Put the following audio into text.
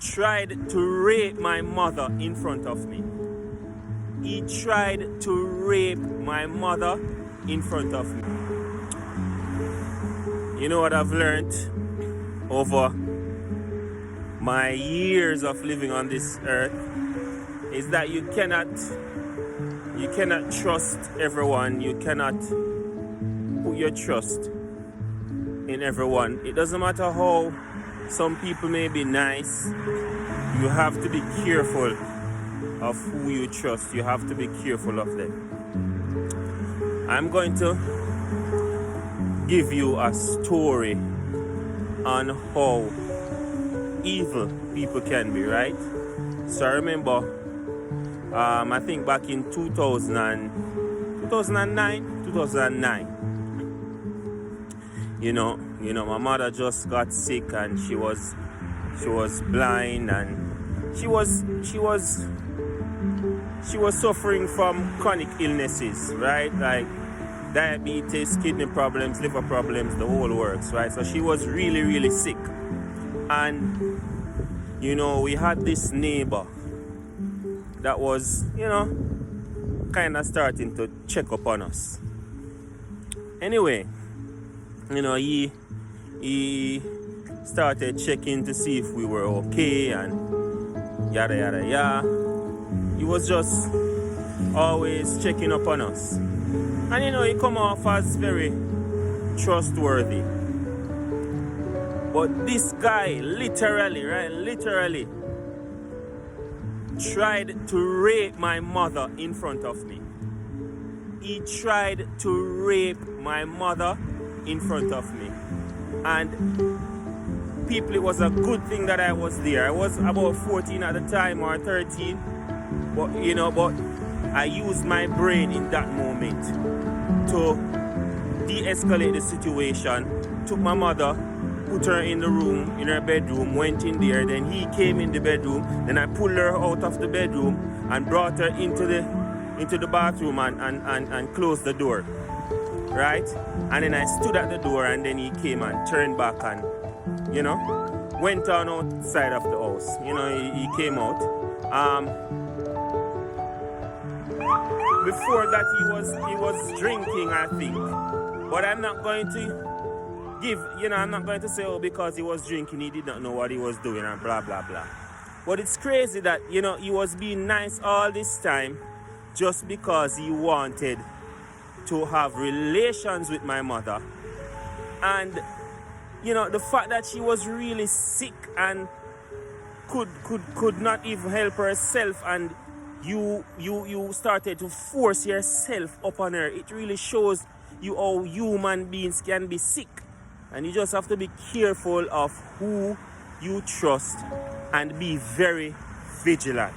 tried to rape my mother in front of me. He tried to rape my mother in front of me. You know what I've learned over my years of living on this earth is that you cannot trust everyone. You cannot put your trust in everyone. It doesn't matter how some people may be nice. You have to be careful of who you trust. You have to be careful of them. I'm going to give you a story on how evil people can be, right? So I remember, I think back in 2009, you know, my mother just got sick and she was blind, and she was suffering from chronic illnesses, right? Like diabetes, kidney problems, liver problems, the whole works, right? So she was really, really sick. And, you know, we had this neighbor that was, you know, kind of starting to check up on us. Anyway, you know, he started checking to see if we were okay and yada yada yada. He was just always checking up on us. And you know, he come off as very trustworthy. But this guy literally tried to rape my mother in front of me. He tried to rape my mother in front of me. And people, it was a good thing that I was there. I was about 14 at the time, or 13. But you know, I used my brain in that moment to de-escalate the situation. Took my mother, put her in the room, in her bedroom, went in there. Then he came in the bedroom. Then I pulled her out of the bedroom and brought her into the bathroom and closed the door. Right? And then I stood at the door, and then he came and turned back and, you know, went on outside of the house. You know, he came out. Before that he was drinking, I think. But I'm not going to I'm not going to say, oh, because he was drinking, he did not know what he was doing and blah, blah, blah. But it's crazy that, you know, he was being nice all this time just because he wanted to have relations with my mother. And, you know, the fact that she was really sick and could not even help herself, and you started to force yourself upon her. It really shows you how human beings can be sick. And you just have to be careful of who you trust and be very vigilant.